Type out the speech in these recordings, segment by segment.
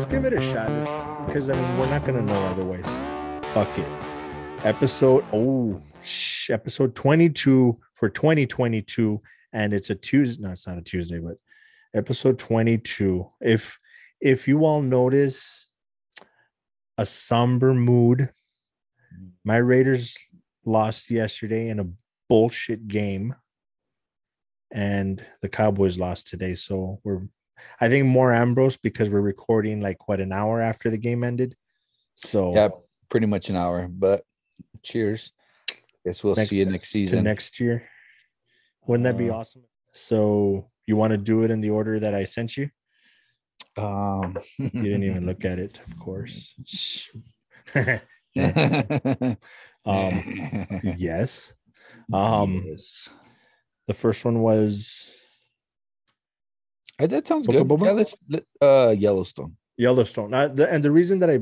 give it a shot. Because I mean, we're not gonna know otherwise. Fuck it. Episode 22 for 2022, and it's a Tuesday. No, it's not a Tuesday, but episode 22. If you all notice a somber mood, my Raiders lost yesterday in a bullshit game, and the Cowboys lost today. So I think more Ambrose because we're recording like an hour after the game ended. So yeah, pretty much an hour. But cheers. Guess we'll see you next season. To next year. Wouldn't that be awesome? So you want to do it in the order that I sent you? You didn't even look at it, of course. Yes. Yes. The first one was that sounds good. Yeah, let's Yellowstone. And the reason that I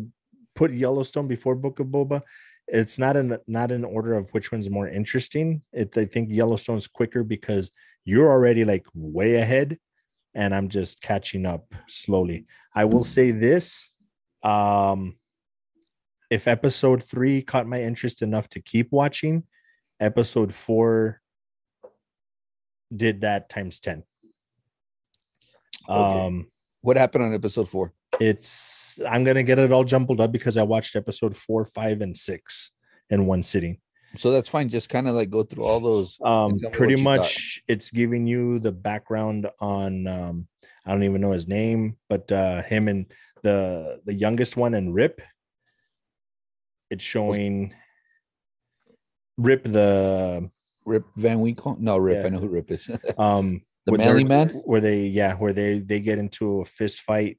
put Yellowstone before Book of Boba, it's not in order of which one's more interesting. I think Yellowstone's quicker because you're already like way ahead, and I'm just catching up slowly. I will say this: if episode 3 caught my interest enough to keep watching, episode 4 did that times 10. Okay. What happened on episode 4? I'm gonna get it all jumbled up because I watched episode 4, 5, and 6 in one sitting. So that's fine. Just kind of like go through all those. Pretty much it's giving you the background on I don't even know his name, but him and the youngest one and Rip. It's showing Rip Van Winkle. No, Rip. Yeah. I know who Rip is. The manly man, where they get into a fist fight.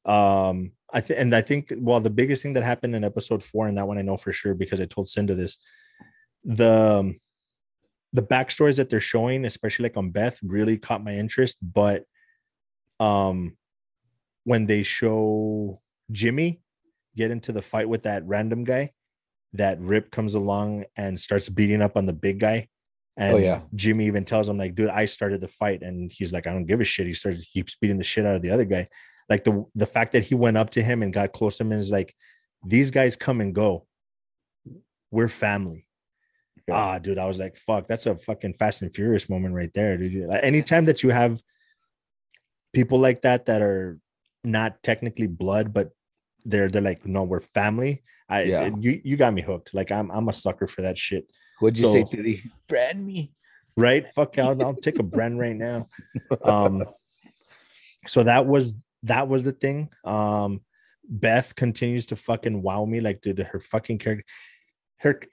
I think the biggest thing that happened in episode 4, and that one I know for sure because I told Cinda this, the backstories that they're showing, especially like on Beth, really caught my interest. But when they show Jimmy get into the fight with that random guy, that Rip comes along and starts beating up on the big guy. And Jimmy even tells him, like, dude, I started the fight. And he's like, I don't give a shit. He keeps beating the shit out of the other guy. Like the fact that he went up to him and got close to him and is like, these guys come and go. We're family. Yeah. Dude, I was like, fuck, that's a fucking Fast and Furious moment right there, dude. Anytime that you have people like that are not technically blood, but they're like, no, we're family. You got me hooked. Like I'm a sucker for that shit. What'd you say to the brand me? Right? Fuck, I'll take a brand right now. So that was the thing. Beth continues to fucking wow me. Like, dude, her fucking character.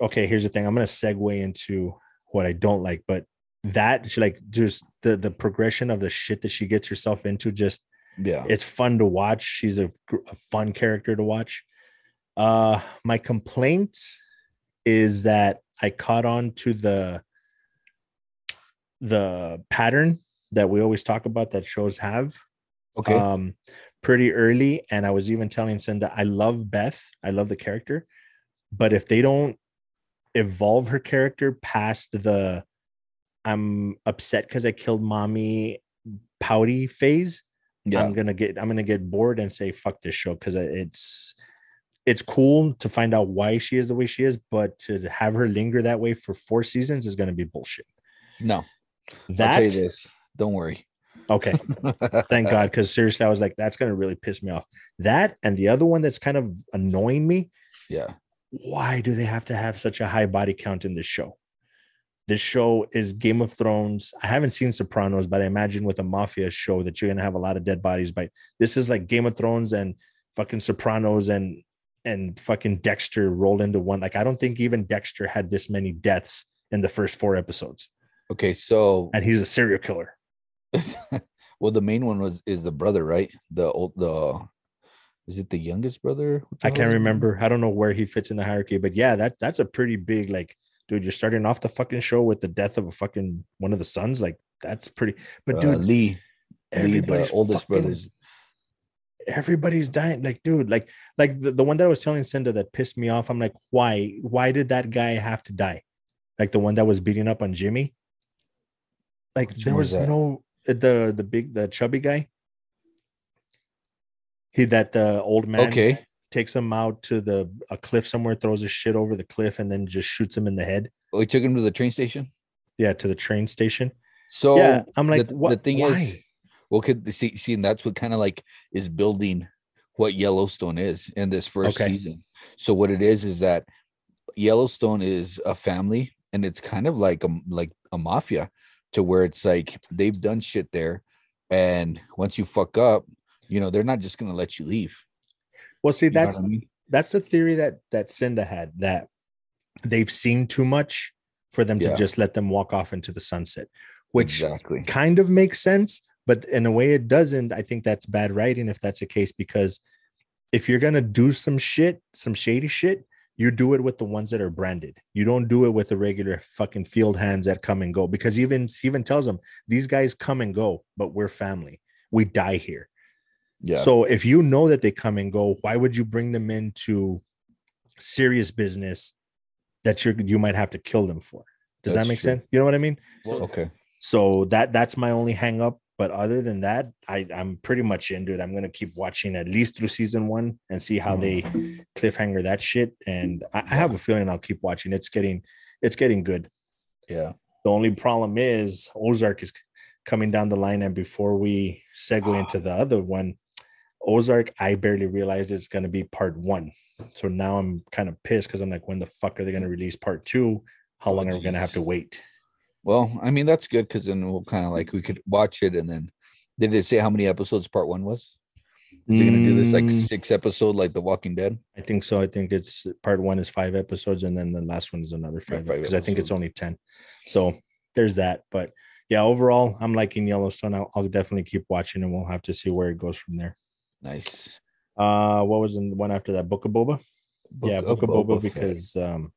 Okay, here's the thing. I'm gonna segue into what I don't like, but that she like just the progression of the shit that she gets herself into. Just it's fun to watch. She's a fun character to watch. My complaint is that I caught on to the pattern that we always talk about that shows have. Pretty early, and I was even telling Cinda, I love Beth. I love the character, but if they don't evolve her character past the I'm upset because I killed mommy pouty phase, I'm gonna get bored and say fuck this show, because it's cool to find out why she is the way she is, but to have her linger that way for 4 seasons is gonna be bullshit. No, I'll tell you this. Don't worry. Okay. Thank God, because seriously, I was like, that's gonna really piss me off. That and the other one that's kind of annoying me. Yeah. Why do they have to have such a high body count in this show? This show is Game of Thrones. I haven't seen Sopranos, but I imagine with a mafia show that you're gonna have a lot of dead bodies. But this is like Game of Thrones and fucking Sopranos and fucking Dexter rolled into one. Like, I don't think even Dexter had this many deaths in the first 4 episodes. Okay, so and he's a serial killer. Well, the main one is the brother, right? Is it the youngest brother? I can't remember. I don't know where he fits in the hierarchy, but yeah, that's a pretty big, like, dude, you're starting off the fucking show with the death of a fucking one of the sons. Like, that's pretty. But dude, Lee, the oldest brothers. Everybody's dying. Like, dude, like the one that I was telling Cinda that pissed me off. I'm like, why did that guy have to die? Like the one that was beating up on Jimmy. Like, there was no the chubby guy. That the old man Okay. takes him out to a cliff somewhere, throws his shit over the cliff, and then just shoots him in the head. Oh, we took him to the train station. Yeah, to the train station. Yeah, So I'm like, the what? thing is, Why? well, could see, and that's what kind of like is building what Yellowstone is in this first Okay. season. So what it is that Yellowstone is a family, and it's kind of like a mafia, to where it's like they've done shit there, and once you fuck up, they're not just gonna let you leave. Well, see, You know what I mean? that's the theory that Cinda had, that they've seen too much for them to Yeah, just let them walk off into the sunset, which exactly. kind of makes sense, but in a way it doesn't. I think that's bad writing if that's the case, because if you're gonna do some shit, some shady shit, you do it with the ones that are branded. You don't do it with the regular fucking field hands that come and go. Because he even tells them, these guys come and go, but we're family. We die here. Yeah, So if you know that they come and go, why would you bring them into serious business that you might have to kill them for? Does that that's make true. sense? You know what I mean? Well, okay. So that's my only hang up. But other than that, I'm pretty much into it. I'm gonna keep watching at least through season 1 and see how they cliffhanger that shit. And I have a feeling I'll keep watching. It's getting good. Yeah. The only problem is Ozark is coming down the line, and before we segue into the other one, Ozark, I barely realized it's gonna be part 1. So now I'm kind of pissed because I'm like, when the fuck are they gonna release part 2? How long are we gonna have to wait? Well, I mean, that's good, because then we'll kind of like we could watch it, and then did it say how many episodes part 1 was? Is they gonna do this like 6 episode like The Walking Dead? I think so. I think it's part 1 is 5 episodes, and then the last one is another 5 because I think it's only 10. So there's that. But yeah, overall, I'm liking Yellowstone. I'll definitely keep watching, and we'll have to see where it goes from there. Nice. What was the one after that? Book of Boba. Yeah, Book of Boba, because that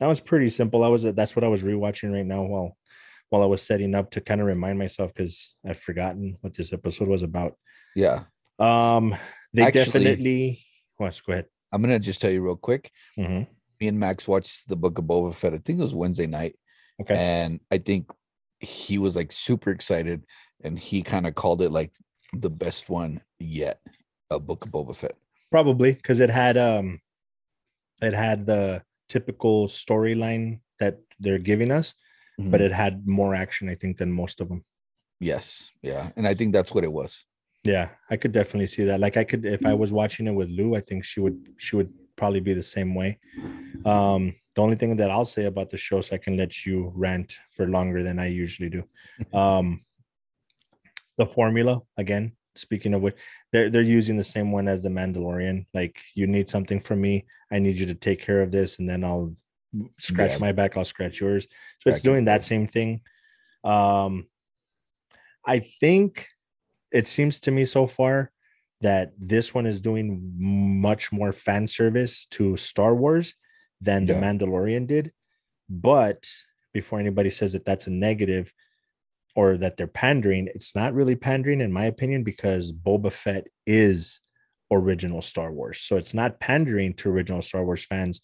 was pretty simple. That's what I was rewatching right now while I was setting up to kind of remind myself, because I've forgotten what this episode was about. Yeah. They definitely. Let's go ahead. I'm gonna just tell you real quick. Mm-hmm. Me and Max watched the Book of Boba Fett. I think it was Wednesday night. Okay. And I think he was like super excited, and he kind of called it like the best one yet, a Book of Boba Fett. Probably because it had the typical storyline that they're giving us, but it had more action, I think, than most of them. Yes. Yeah. And I think that's what it was. Yeah, I could definitely see that. Like, I could, if I was watching it with Lou, I think she would probably be the same way. The only thing that I'll say about the show, so I can let you rant for longer than I usually do. The formula, again, speaking of which, they're using the same one as the Mandalorian. Like, you need something from me, I need you to take care of this, and then I'll scratch my back, I'll scratch yours. So it's doing that same thing. I think it seems to me so far that this one is doing much more fan service to Star Wars than the Mandalorian did. But before anybody says that that's a negative or that they're pandering, it's not really pandering, in my opinion, because Boba Fett is original Star Wars. So it's not pandering to original Star Wars fans.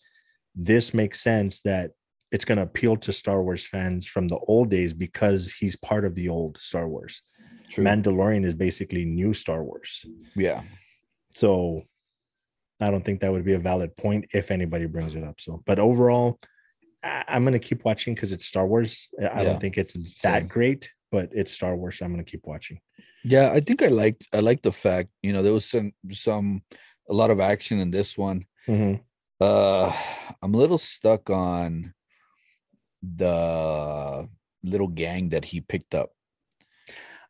This makes sense that it's going to appeal to Star Wars fans from the old days because he's part of the old Star Wars. True. Mandalorian is basically new Star Wars. Yeah. So I don't think that would be a valid point if anybody brings it up. So, but overall, I'm going to keep watching because it's Star Wars. I don't think it's that great, but it's Star Wars. So I'm going to keep watching. Yeah, I think I liked the fact, there was a lot of action in this one. Mm-hmm. I'm a little stuck on the little gang that he picked up.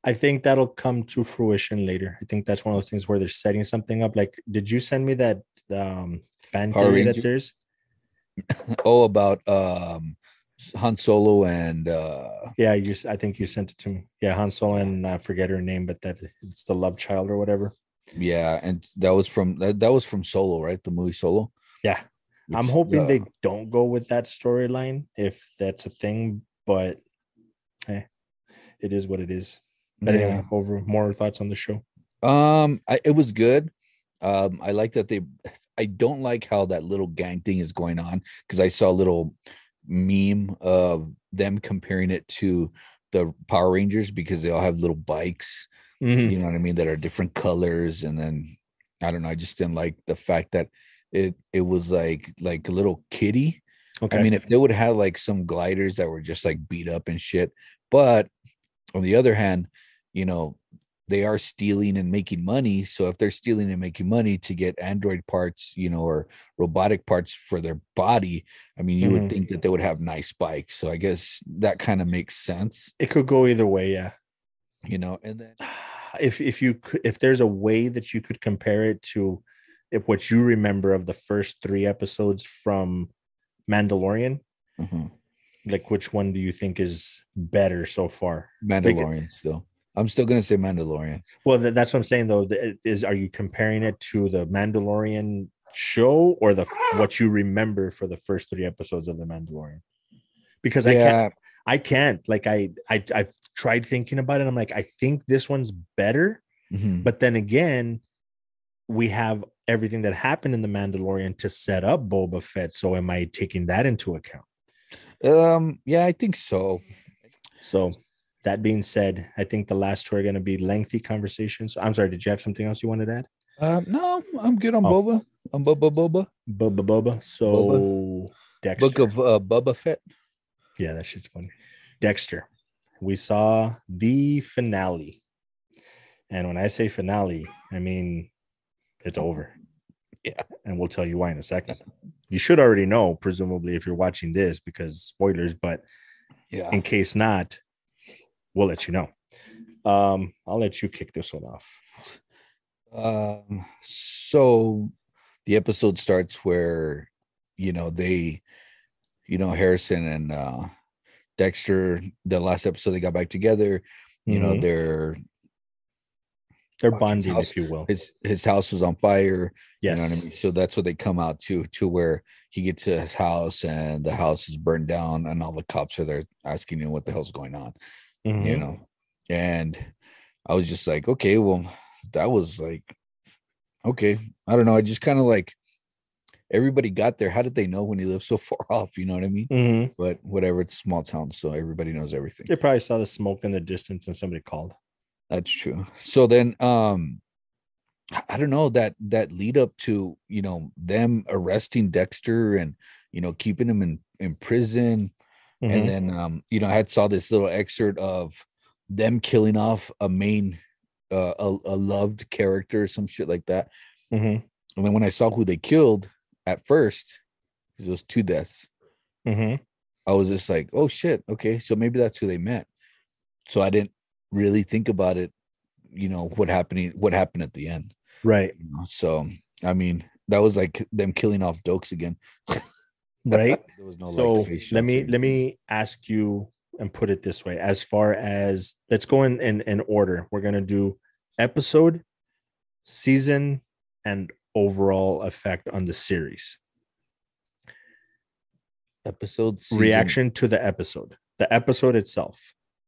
I think that'll come to fruition later. I think that's one of those things where they're setting something up. Like, did you send me that fan theory that there's? Oh, about Han Solo and yeah, I think you sent it to me. Yeah, Han Solo and I forget her name, but that it's the love child or whatever. Yeah, and that was from Solo, right? The movie Solo. Yeah. I'm hoping they don't go with that storyline if that's a thing, but it is what it is. But anyway, more thoughts on the show. It was good. I like that I don't like how that little gang thing is going on, because I saw a little meme of them comparing it to the Power Rangers because they all have little bikes, you know what I mean, that are different colors, and then I don't know. I just didn't like the fact that it was like a little kiddie. I Okay. mean, if they would have like some gliders that were just like beat up and shit, but on the other hand, you know, they are stealing and making money. So if they're stealing and making money to get android parts, you know, or robotic parts for their body, I mean, you would think that they would have nice bikes. So I guess that kind of makes sense. It could go either way, yeah. You know, and then if there's a way that you could compare it to if what you remember of the first 3 episodes from Mandalorian, like which one do you think is better so far? Mandalorian like, still. I'm still gonna say Mandalorian. Well, that's what I'm saying though. Are you comparing it to the Mandalorian show or what you remember for the first 3 episodes of the Mandalorian? Because I can't. Like I've tried thinking about it. I'm like, I think this one's better, but then again, we have everything that happened in the Mandalorian to set up Boba Fett. So am I taking that into account? Yeah, I think so. So that being said, I think the last two are going to be lengthy conversations. I'm sorry, did you have something else you wanted to add? No, I'm good on Boba. I'm Boba. So Boba. Dexter. Book of Boba Fett. Yeah, that shit's funny. Dexter. We saw the finale. And when I say finale, I mean it's over. Yeah. And we'll tell you why in a second. You should already know, presumably, if you're watching this, because spoilers, but yeah, in case not, we'll let you know. I'll let you kick this one off. So the episode starts where, you know, Harrison and Dexter, the last episode, they got back together. You know, they're bonding, if you will. His house was on fire. Yes. You know what I mean? So that's what they come out to where he gets to his house and the house is burned down and all the cops are there asking him what the hell's going on. You know, and I was just like, okay, well, that was like, okay. I don't know. I just kind of like, everybody got there. How did they know when he lived so far off? You know what I mean? But whatever, it's a small town, so everybody knows everything. They probably saw the smoke in the distance and somebody called. That's true. So then I don't know, that lead up to, you know, them arresting Dexter and, you know, keeping him in prison. And then you know, I had saw this little excerpt of them killing off a main a loved character or some shit like that. And then when I saw who they killed at first, because it was 2 deaths, I was just like, oh shit, okay, so maybe that's who they met. So I didn't really think about it, you know, what happened at the end, right? You know, so I mean, that was like them killing off Dokes again. Right. There was no, so like, face shots. Let me ask you and put it this way. As far as, let's go in order. We're gonna do episode, season, and overall effect on the series. Episode, season. Reaction to the episode itself.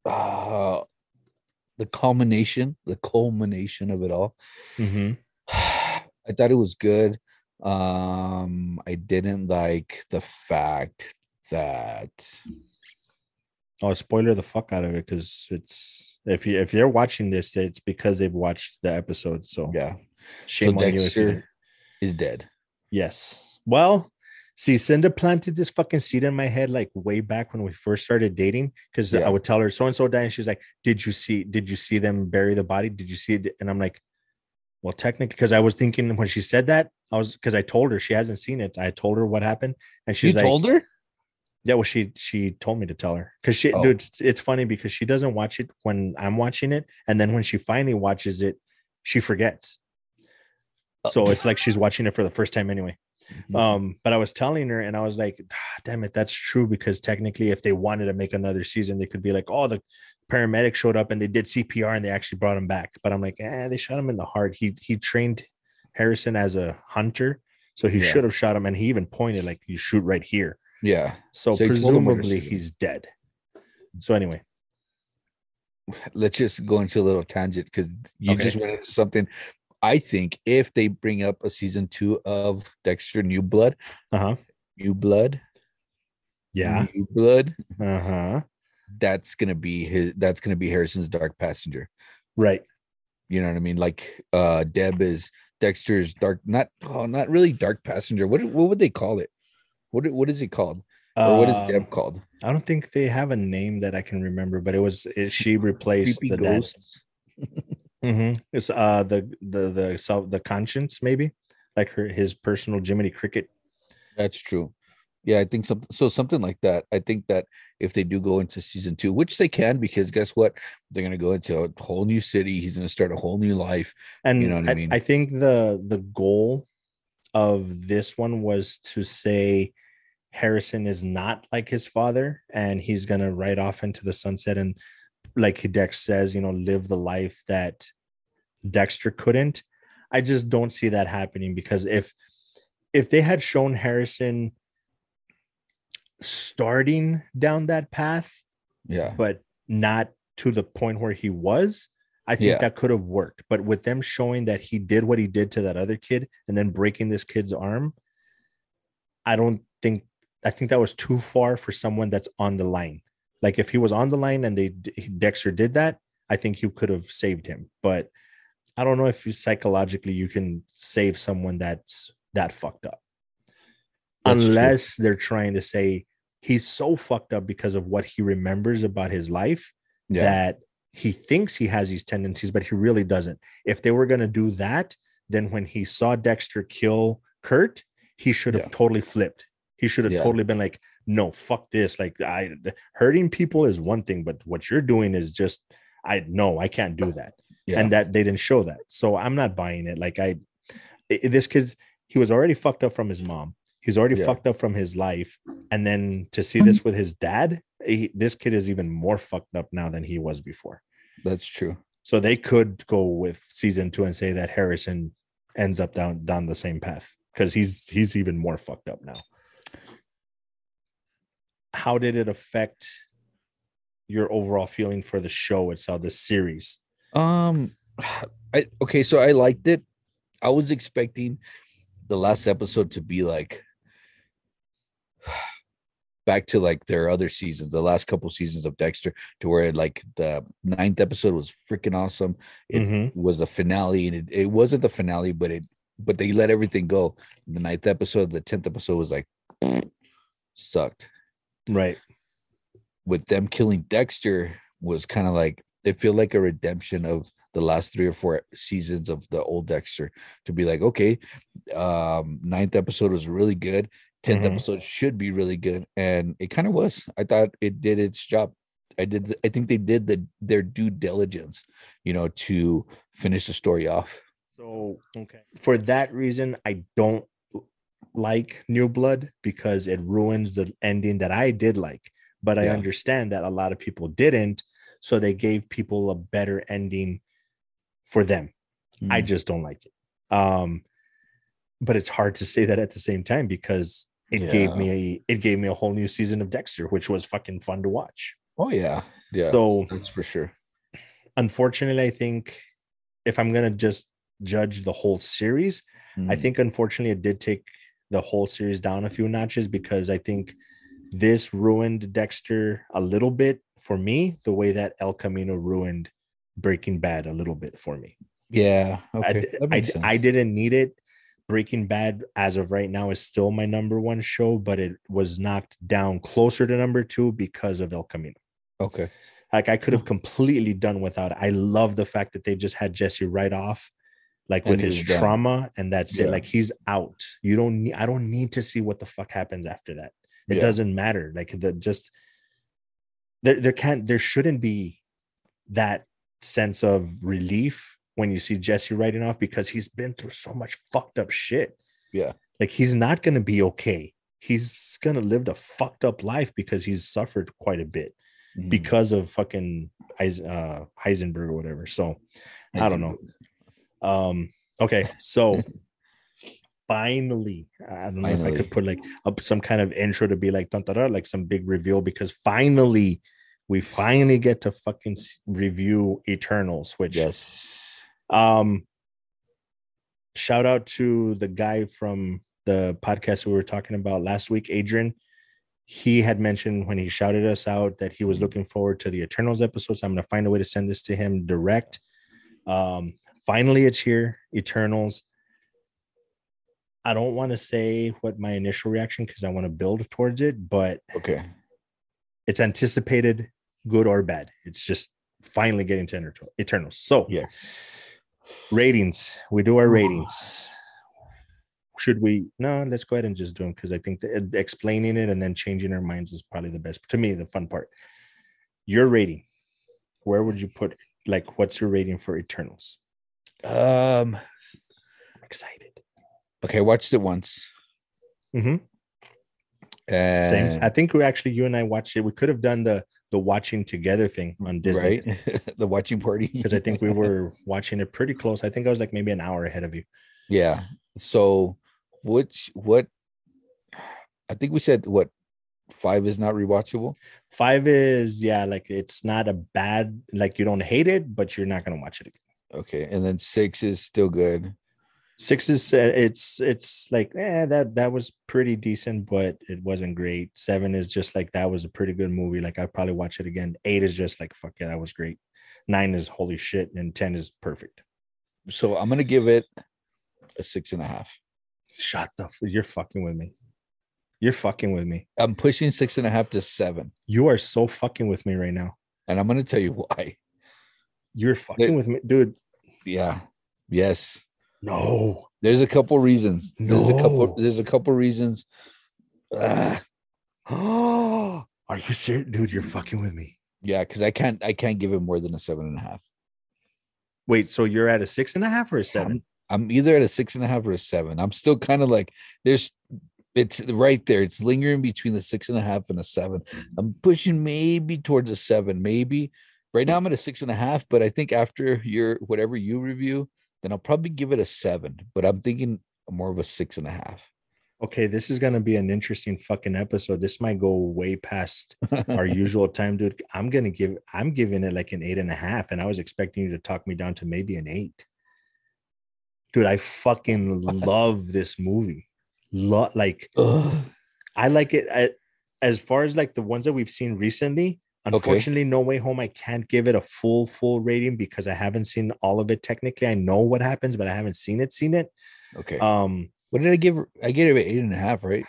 The culmination of it all. I thought it was good. I didn't like the fact that, I'll spoiler the fuck out of it, because it's, if they're watching this, it's because they've watched the episode. So yeah, shame on you if you Dexter is dead. Yes. Well, see, Cinda planted this fucking seed in my head like way back when we first started dating, because I would tell her so and so died, and she's like, did you see them bury the body? Did you see it? And I'm like, well, technically, because I was thinking when she said that, because I told her, she hasn't seen it. I told her what happened, and she's like, told her? Yeah, well, she told me to tell her, because dude, it's funny because she doesn't watch it when I'm watching it, and then when she finally watches it, she forgets. So it's like she's watching it for the first time anyway. But I was telling her, and I was like, damn it, that's true, because technically, if they wanted to make another season, they could be like, oh, the paramedic showed up and they did CPR and they actually brought him back. But I'm like, they shot him in the heart. He trained Harrison as a hunter, so he should have shot him, and he even pointed like, you shoot right here. Yeah. So presumably he's dead. So anyway, let's just go into a little tangent, because you just went into something. I think if they bring up a season 2 of Dexter New Blood, New Blood, that's gonna be Harrison's Dark Passenger, right? You know what I mean? Like Deb is Dexter's dark, not really dark passenger. What would they call it? What is it called? Or what is Deb called? I don't think they have a name that I can remember, but she replaced Creepy the dad. ghosts. It's the conscience, maybe like his personal Jiminy Cricket. That's true. Yeah, I think something like that. I think that if they do go into season 2, which they can, because guess what? They're gonna go into a whole new city. He's gonna start a whole new life. You know And what I mean? I think the goal of this one was to say Harrison is not like his father, and he's gonna ride off into the sunset and, like Dex says, live the life that Dexter couldn't. I just don't see that happening, because if they had shown Harrison starting down that path, Yeah. but not to the point where he was, I think Yeah. that could have worked. But with them showing that he did what he did to that other kid and then breaking this kid's arm, I think that was too far for someone that's on the line. Like if he was on the line and Dexter did that, I think you could have saved him. But I don't know if psychologically you can save someone that's that fucked up. That's Unless they're trying to say he's so fucked up because of what he remembers about his life that he thinks he has these tendencies, but he really doesn't. If they were going to do that, then when he saw Dexter kill Kurt, he should have totally flipped. He should have totally been like, no, fuck this. Like, hurting people is one thing, but what you're doing is just, I can't do that. And that they didn't show that. So I'm not buying it. Like this kid, he was already fucked up from his mom. He's already fucked up from his life. And then to see this with his dad, this kid is even more fucked up now than he was before. That's true. So they could go with season 2 and say that Harrison ends up down the same path, because he's even more fucked up now. How did it affect your overall feeling for the show itself, the series? So I liked it. I was expecting the last episode to be like back to like their other seasons, the last couple seasons of Dexter, to where like the 9th episode was freaking awesome. It was a finale, and it wasn't the finale, but they let everything go. The 9th episode, the 10th episode was like sucked. Right. With them killing Dexter was kind of like, they feel like a redemption of the last 3 or 4 seasons of the old Dexter, to be like, okay, 9th episode was really good. 10th episode should be really good. And it kind of was. I thought it did its job. I think they did their due diligence, to finish the story off. So, okay. For that reason, I don't like New Blood, because it ruins the ending that I did like. But I understand that a lot of people didn't. So they gave people a better ending for them. I just don't like it. But it's hard to say that at the same time, because it gave me a whole new season of Dexter, which was fucking fun to watch. Oh yeah. So that's for sure. Unfortunately, I think if I'm gonna just judge the whole series, I think unfortunately it did take the whole series down a few notches, because I think this ruined Dexter a little bit for me, the way that El Camino ruined Breaking Bad a little bit for me. Yeah. Okay. I didn't need it. Breaking Bad, as of right now, is still my number 1 show, but it was knocked down closer to number 2 because of El Camino. Okay. Like I could have completely done without it. I love the fact that they just had Jesse right off, like with his trauma, and that's it. Like he's out. I don't need to see what the fuck happens after that. It doesn't matter. Like there shouldn't be that sense of relief when you see Jesse writing off, because he's been through so much fucked up shit. Yeah. Like he's not going to be okay. He's going to live a fucked up life, because he's suffered quite a bit because of fucking Heisenberg or whatever. So I don't know. Okay. So finally, I don't know if I could put like up some kind of intro to be like, like some big reveal, because we finally get to fucking review Eternals, which shout out to the guy from the podcast we were talking about last week, Adrian. He had mentioned when he shouted us out that he was looking forward to the Eternals episode. So I'm going to find a way to send this to him direct. Finally, it's here. Eternals. I don't want to say what my initial reaction because I want to build towards it, but okay, it's anticipated, good or bad. It's just finally getting to Eternals. So, yes, ratings. We do our ratings. Should we? No, let's go ahead and just do them because I think explaining it and then changing our minds is probably the best. To me, the fun part. Your rating. Where would you put it? Like, what's your rating for Eternals? I'm excited. Okay, I watched it once. Mm-hmm. And same. I think you and I watched it. We could have done the watching together thing on Disney, right? The watching party, because I think we were watching it pretty close. I think I was like maybe an hour ahead of you. Yeah. So, what? I think we said what 5 is not rewatchable. 5 is like it's not a bad, like you don't hate it, but you're not gonna watch it again. Okay, and then 6 is still good. 6 is it's like that was pretty decent, but it wasn't great. 7 is just like that was a pretty good movie. Like I'd probably watch it again. 8 is just like fuck yeah, that was great. 9 is holy shit, and 10 is perfect. So I'm gonna give it a 6.5. You're fucking with me. You're fucking with me. I'm pushing 6.5 to 7. You are so fucking with me right now. And I'm gonna tell you why. You're fucking with me, dude. Yeah. Yes. No. There's a couple reasons. No. There's a couple reasons. Oh, are you serious, dude? You're fucking with me. Yeah, because I can't give it more than a 7.5. Wait, so you're at a 6.5 or a 7? I'm either at a 6.5 or a 7. I'm still kind of like it's right there. It's lingering between the 6.5 and a 7. I'm pushing maybe towards a 7. Maybe right now I'm at a 6.5, but I think after whatever you review, then I'll probably give it a 7. But I'm thinking more of a 6.5. Okay, this is gonna be an interesting fucking episode. This might go way past our usual time, dude. I'm giving it like an 8.5, and I was expecting you to talk me down to maybe an 8. Dude, I fucking love this movie. I like it. As far as like the ones that we've seen recently, unfortunately, No Way Home, I can't give it a full rating because I haven't seen all of it. Technically, I know what happens, but I haven't seen it. Okay. What did I give? I gave it 8.5, right?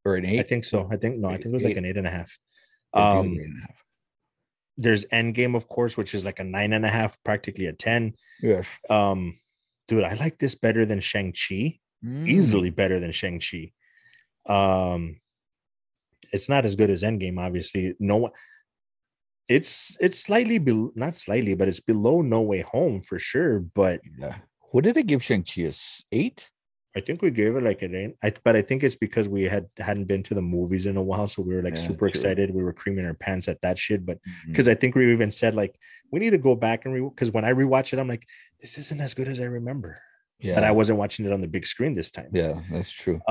Or an 8? I think so. I think it was like an 8.5. There's Endgame, of course, which is like a 9.5, practically a 10. Yes. Dude, I like this better than Shang-Chi. Easily better than Shang-Chi. It's not as good as Endgame, obviously. It's slightly not slightly, but it's below No Way Home for sure. But yeah, what did I give Shang-Chi? 8? I think we gave it like an 8. But I think it's because we hadn't been to the movies in a while, so we were like super excited. We were creaming our pants at that shit. But because I think we even said like we need to go back and because when I rewatch it, I'm like, this isn't as good as I remember. Yeah, but I wasn't watching it on the big screen this time. Yeah, that's true.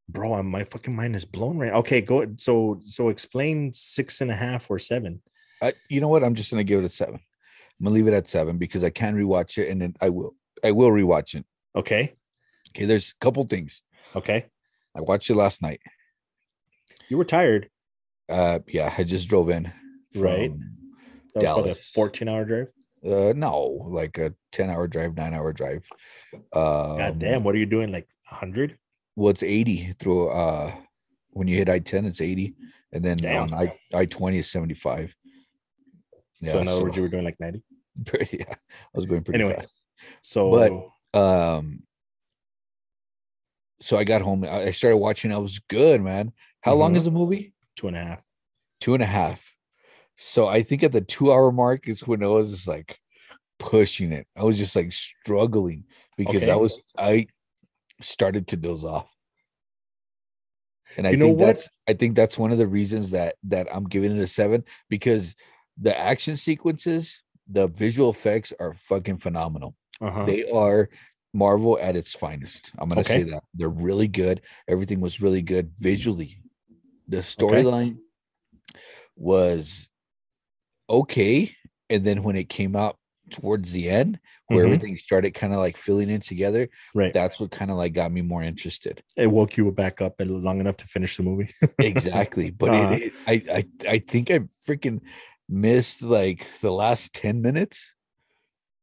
Bro, my fucking mind is blown right. Okay, go. So explain 6.5 or 7. You know what? I'm just gonna give it a 7. I'm gonna leave it at 7 because I can rewatch it, and then I will rewatch it. Okay. There's a couple things. Okay. I watched it last night. You were tired. Yeah, I just drove in. Right. That was Dallas. About a 14-hour drive. No, like a 10-hour drive, 9-hour drive. God damn, what are you doing? Like 100? Well, it's 80 through when you hit I-10, it's 80. And then on I-20 is 75. Yeah. So in other words, you were doing like 90? Yeah, I was going pretty fast. So so I got home. I started watching. I was good, man. How long is the movie? 2.5. 2.5. So I think at the 2-hour mark is when I was just like pushing it. I was just like struggling because I started to doze off. And I think that's one of the reasons that I'm giving it a 7, because the action sequences, the visual effects are fucking phenomenal. They are Marvel at its finest. I'm going to say that. They're really good. Everything was really good visually. The storyline was okay. And then when it came out towards the end, where everything started kind of like filling in together, that's what kind of like got me more interested. It woke you back up long enough to finish the movie. Exactly. But I think I freaking missed like the last 10 minutes.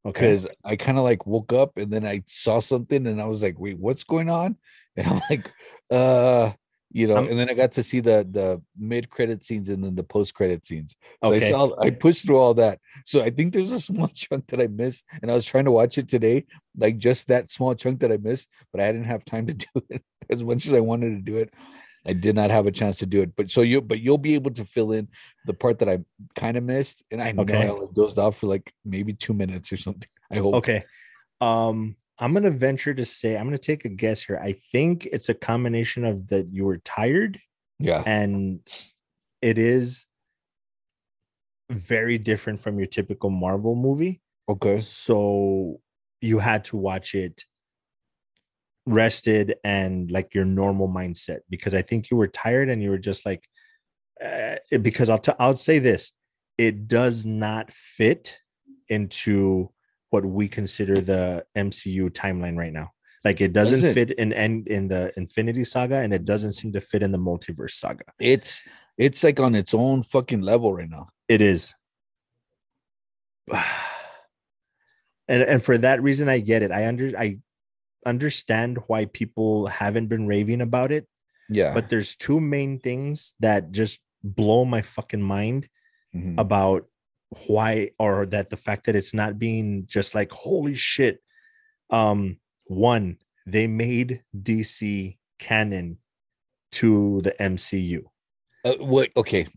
Okay. because I kind of like woke up and then I saw something and I was like, wait, what's going on? And I'm like, I'm and then I got to see the mid-credit scenes and then the post-credit scenes. So okay. I pushed through all that. So I think there's a small chunk that I missed, and I was trying to watch it today, like just that small chunk that I missed, but I didn't have time to do it as much as I wanted to do it. I did not have a chance to do it, but you'll be able to fill in the part that I kind of missed, and I know I Okay. only dozed off for like maybe 2 minutes or something. I hope. Okay. I'm gonna venture to say I'm gonna take a guess here. I think it's a combination of that you were tired Yeah. and it is very different from your typical Marvel movie. Okay. So you had to watch it rested and like your normal mindset because I think you were tired and you were just like because I'll say this, it does not fit into what we consider the MCU timeline right now. Like it doesn't Does it? fit in the Infinity Saga and it doesn't seem to fit in the multiverse saga. It's it's like on its own fucking level right now. It is. And for that reason I get it. I understand why people haven't been raving about it, Yeah. but there's two main things that just blow my fucking mind Mhm. about why or that the fact that it's not being just like holy shit. One, they made DC canon to the MCU. What? Okay,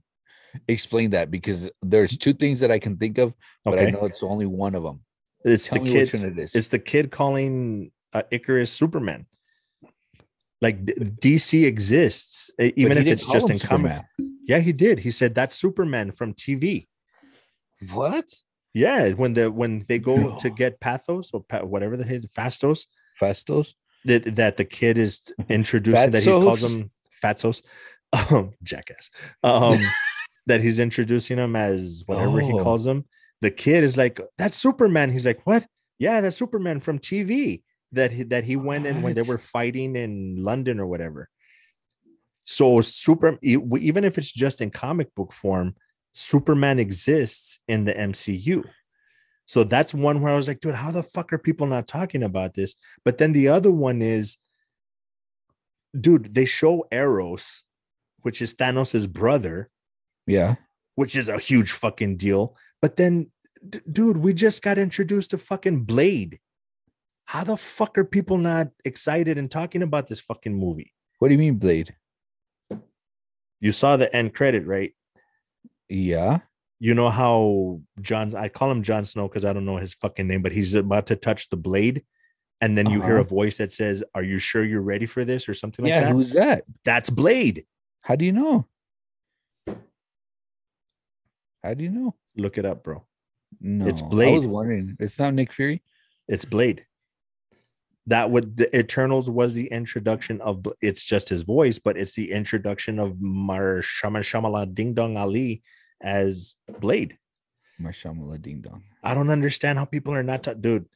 explain that because there's two things that I can think of, but I Okay, know it's only one of them. it's the Tell me which kid. one it is. It's the kid calling Icarus Superman. Like DC exists, But even he if didn't it's call just him in comic. Superman. Yeah, he did. He said that's Superman from TV. What? Yeah, when they go to No. get Pathos or whatever the hell, Fastos, Fastos? that the kid is introducing that he calls Fatsos? him Fatsos, jackass. That he's introducing him as whatever he Oh, calls him. The kid is like, "That's Superman." He's like, "What? Yeah, that's Superman from TV." That he went in when they what? were fighting in London or whatever. So even if it's just in comic book form, Superman exists in the MCU. So that's one where I was like, dude, how the fuck are people not talking about this? But then the other one is, dude, they show Eros, which is Thanos' brother, Yeah. which is a huge fucking deal. But then, dude, we just got introduced to fucking Blade. How the fuck are people not excited and talking about this fucking movie? What do you mean, Blade? You saw the end credit, right? Yeah. You know how I call him Jon Snow because I don't know his fucking name, but he's about to touch the blade. And then you hear Uh-huh. a voice that says, "Are you sure you're ready for this?" or something like Yeah. that. Who's that? That's Blade. How do you know? How do you know? Look it up, bro. It's No, I was Blade. wondering. It's not Nick Fury. It's Blade. That would the Eternals was the introduction of it's just his voice, but it's the introduction of Marshama Shamala Ding Dong Ali as Blade. Marshamala Ding Dong. I don't understand how people are not dude.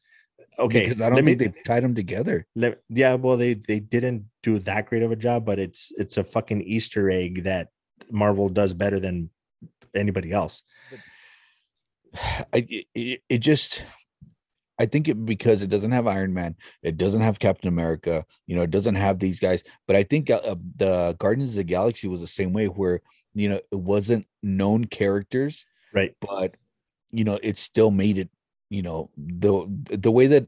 Okay, Because I don't think they tied them together. yeah, well they didn't do that great of a job, but it's a fucking Easter egg that Marvel does better than anybody else. It just I think it because it doesn't have Iron Man, it doesn't have Captain America, it doesn't have these guys. But I think the Guardians of the Galaxy was the same way, where it wasn't known characters, Right. but it still made it. The way that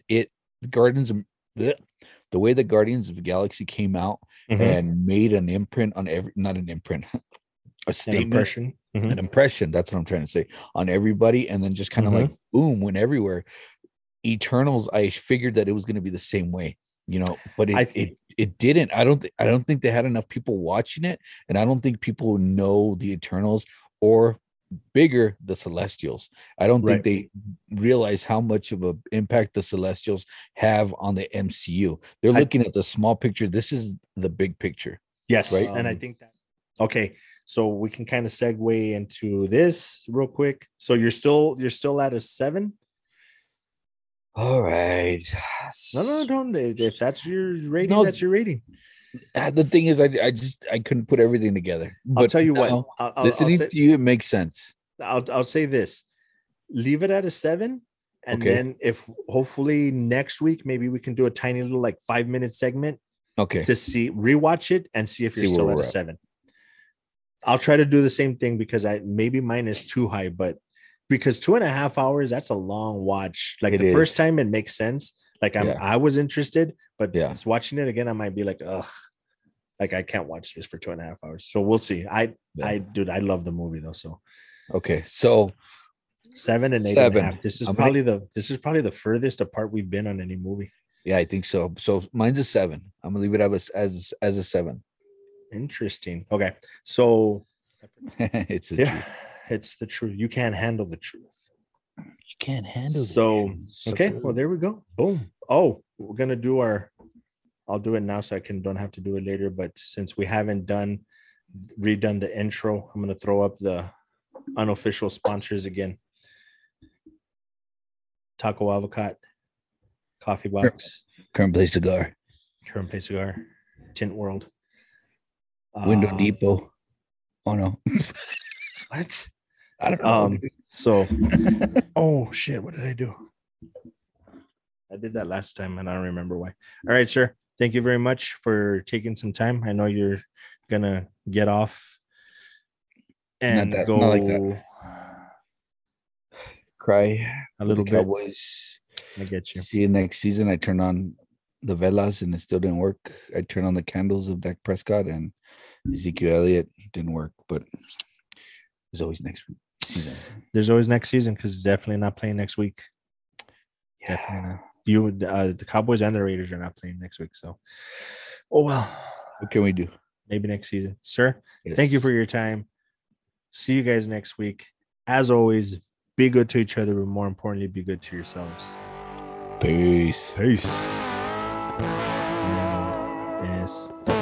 Guardians of the way that Guardians of the Galaxy came out Mm-hmm. and made an imprint on every not an imprint, a An statement, impression. Mm-hmm. an impression. That's what I'm trying to say on everybody, and then just kind of Mm-hmm. like boom, went everywhere. Eternals, I figured that it was going to be the same way, but I it didn't. I don't think they had enough people watching it, and I don't think people know the Eternals or bigger the Celestials. I don't think right. they realize how much of an impact the Celestials have on the MCU. They're I looking at the small picture. This is the big picture, yes, right? and I think that okay. So we can kind of segue into this real quick. So you're still at a 7. All right. No, don't. If that's your rating, No, that's your rating. the thing is, I couldn't put everything together. I'll But tell you what. now I'll listening say to you, it makes sense. I'll say this. Leave it at a 7, And then if hopefully next week, maybe we can do a tiny little like 5-minute segment. Okay. To rewatch it and see if you're still at a 7. I'll try to do the same thing because maybe mine is too high, but because 2.5 hours, that's a long watch. Like the first time it makes sense. Like I was interested, but watching it again, I might be like, ugh, like I can't watch this for 2.5 hours. So we'll see. I love the movie though. So okay, so 7 and 8.5. This is probably the furthest apart we've been on any movie. Yeah, I think so. So mine's a 7. I'm gonna leave it up as a 7. Interesting. Okay, so it's the truth. It's the truth. You can't handle the truth. You can't handle it. So okay, well there we go. Boom. Oh, we're gonna do I'll do it now so I don't have to do it later. But since we haven't redone the intro, I'm gonna throw up the unofficial sponsors again. Taco Avocado, Coffee Box, Current Place Cigar, Tint World, Window Depot. Oh no. What? I don't know. So oh shit, what did I do? I did that last time and I don't remember why. All right, sir. Thank you very much for taking some time. I know you're gonna get off and go not like that. Cry a little bit. Cowboys. I get you. See you next season. I turned on the velas and it still didn't work. I turned on the candles of Dak Prescott and Ezekiel Elliott. Didn't work, but there's always next season. There's always next season because it's definitely not playing next week. Yeah. Definitely not. The Cowboys and the Raiders are not playing next week. So, oh well. What can we do? Maybe next season, sir. Yes. Thank you for your time. See you guys next week. As always, be good to each other, but more importantly, be good to yourselves. Peace. And